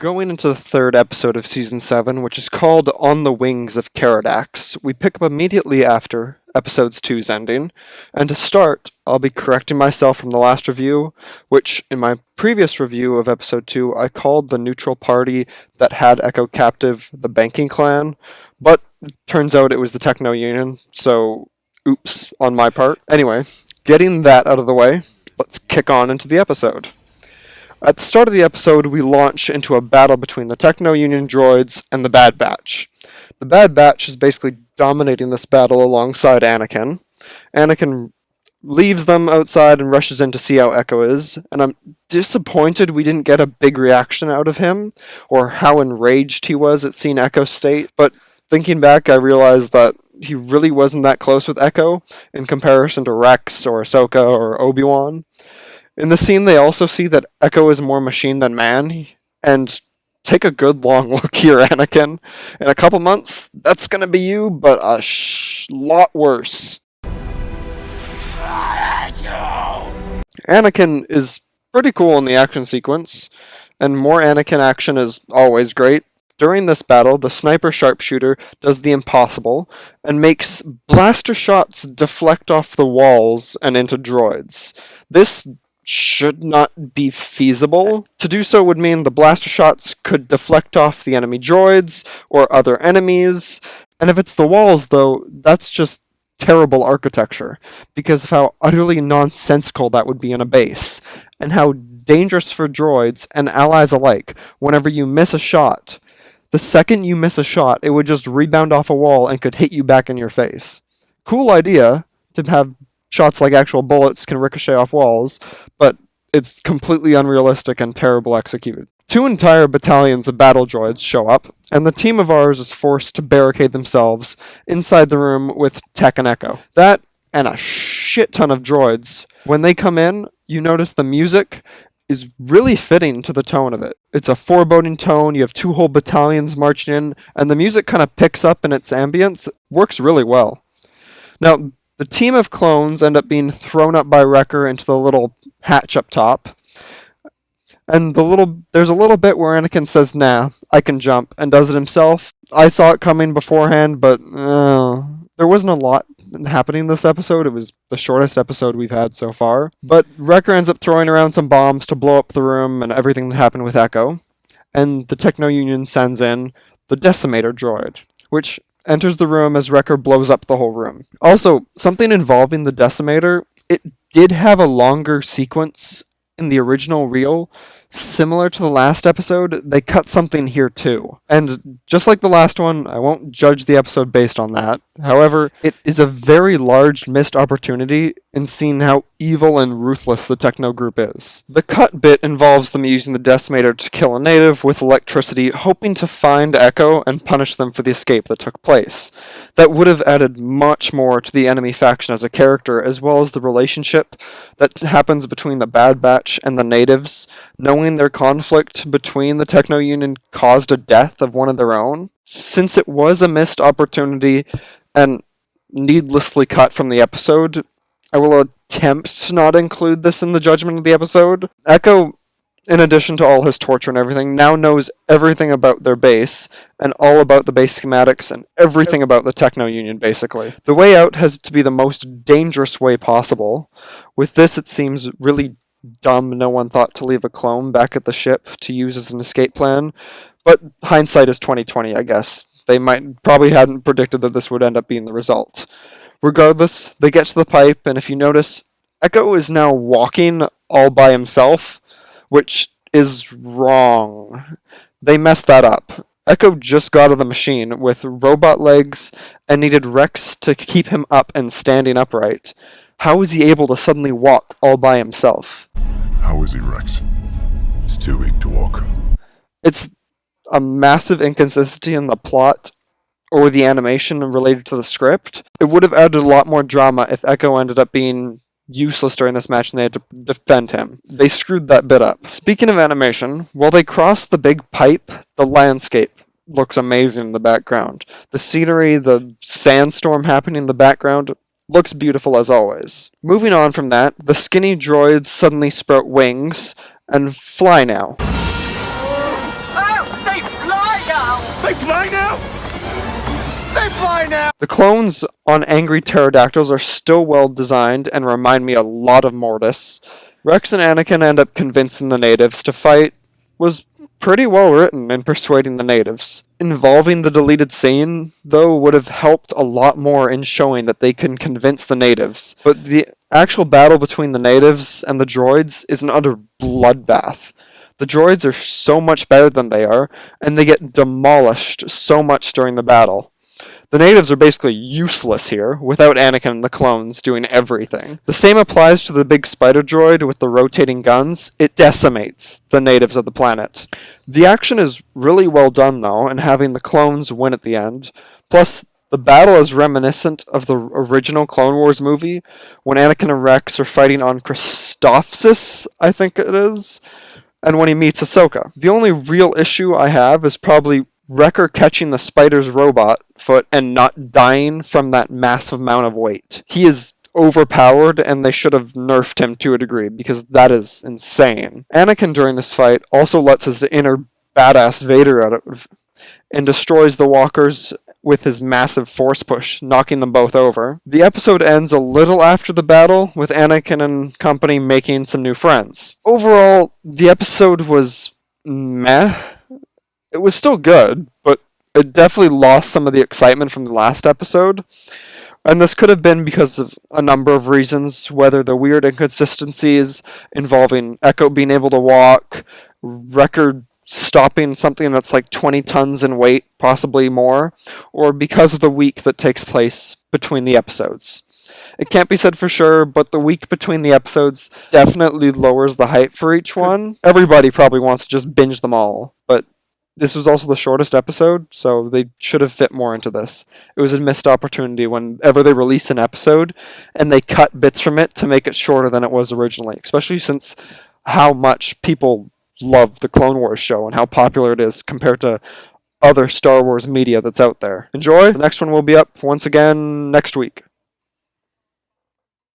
Going into the third episode of Season 7, which is called On the Wings of Caradax, we pick up immediately after Episode 2's ending, and to start, I'll be correcting myself from the last review, which in my previous review of Episode 2 I called the neutral party that had Echo captive the Banking Clan, but turns out it was the Techno Union, so oops on my part. Anyway, getting that out of the way, let's kick on into the episode. At the start of the episode, we launch into a battle between the Techno Union droids and the Bad Batch. The Bad Batch is basically dominating this battle alongside Anakin. Anakin leaves them outside and rushes in to see how Echo is, and I'm disappointed we didn't get a big reaction out of him, or how enraged he was at seeing Echo's state, but thinking back, I realized that he really wasn't that close with Echo in comparison to Rex or Ahsoka or Obi-Wan. In the scene, they also see that Echo is more machine than man, and take a good long look here, Anakin. In a couple months, that's gonna be you, but a lot worse. Anakin is pretty cool in the action sequence, and more Anakin action is always great. During this battle, the sniper sharpshooter does the impossible, and makes blaster shots deflect off the walls and into droids. This should not be feasible. To do so would mean the blaster shots could deflect off the enemy droids or other enemies, and if it's the walls though, that's just terrible architecture, because of how utterly nonsensical that would be in a base, and how dangerous for droids and allies alike whenever you miss a shot. The second you miss a shot, it would just rebound off a wall and could hit you back in your face. Cool idea to have shots like actual bullets can ricochet off walls, but it's completely unrealistic and terrible executed. 2 entire battalions of battle droids show up, and the team of ours is forced to barricade themselves inside the room with Tech and Echo. That, and a shit ton of droids. When they come in, you notice the music is really fitting to the tone of it. It's a foreboding tone, you have 2 whole battalions marching in, and the music kind of picks up in its ambience. It works really well. Now, the team of clones end up being thrown up by Wrecker into the little hatch up top. And there's a little bit where Anakin says, "Nah, I can jump," and does it himself. I saw it coming beforehand, but there wasn't a lot happening this episode. It was the shortest episode we've had so far. But Wrecker ends up throwing around some bombs to blow up the room and everything that happened with Echo. And the Techno Union sends in the Decimator droid, which enters the room as Wrecker blows up the whole room. Also, something involving the Decimator, it did have a longer sequence in the original reel. Similar to the last episode, they cut something here too. And just like the last one, I won't judge the episode based on that. However, it is a very large missed opportunity in seeing how evil and ruthless the Techno group is. The cut bit involves them using the Decimator to kill a native with electricity, hoping to find Echo and punish them for the escape that took place. That would have added much more to the enemy faction as a character, as well as the relationship that happens between the Bad Batch and the natives, knowing their conflict between the Techno Union caused a death of one of their own. Since it was a missed opportunity and needlessly cut from the episode, I will attempt to not include this in the judgment of the episode. Echo, in addition to all his torture and everything, now knows everything about their base, and all about the base schematics, and everything about the Techno Union, basically. The way out has to be the most dangerous way possible. With this, it seems really dumb no one thought to leave a clone back at the ship to use as an escape plan, but hindsight is 20/20, I guess. They probably hadn't predicted that this would end up being the result. Regardless, they get to the pipe, and if you notice, Echo is now walking all by himself, which is wrong. They messed that up. Echo just got out of the machine with robot legs and needed Rex to keep him up and standing upright. How is he able to suddenly walk all by himself? How is he, Rex? He's too weak to walk. It's a massive inconsistency in the plot or the animation related to the script. It would have added a lot more drama if Echo ended up being useless during this match and they had to defend him. They screwed that bit up. Speaking of animation, while they cross the big pipe, the landscape looks amazing in the background. The scenery, the sandstorm happening in the background, looks beautiful as always. Moving on from that, the skinny droids suddenly sprout wings and fly now. fly now? They fly now! The clones on angry pterodactyls are still well designed and remind me a lot of Mortis. Rex and Anakin end up convincing the natives to fight was pretty well written in persuading the natives. Involving the deleted scene, though, would have helped a lot more in showing that they can convince the natives. But the actual battle between the natives and the droids is an utter bloodbath. The droids are so much better than they are, and they get demolished so much during the battle. The natives are basically useless here, without Anakin and the clones doing everything. The same applies to the big spider droid with the rotating guns. It decimates the natives of the planet. The action is really well done, though, and having the clones win at the end. Plus, the battle is reminiscent of the original Clone Wars movie, when Anakin and Rex are fighting on Christophsis, I think it is, and when he meets Ahsoka. The only real issue I have is probably Wrecker catching the spider's robot foot and not dying from that massive amount of weight. He is overpowered, and they should have nerfed him to a degree, because that is insane. Anakin during this fight also lets his inner badass Vader out and destroys the walkers with his massive force push, knocking them both over. The episode ends a little after the battle, with Anakin and company making some new friends. Overall, the episode was meh. It was still good, but it definitely lost some of the excitement from the last episode. And this could have been because of a number of reasons, whether the weird inconsistencies involving Echo being able to walk, Wrecker stopping something that's like 20 tons in weight, possibly more, or because of the week that takes place between the episodes. It can't be said for sure, but the week between the episodes definitely lowers the hype for each one. Everybody probably wants to just binge them all, but this was also the shortest episode, so they should have fit more into this. It was a missed opportunity whenever they release an episode, and they cut bits from it to make it shorter than it was originally, especially since how much people love the Clone Wars show and how popular it is compared to other Star Wars media that's out there. Enjoy! The next one will be up once again next week.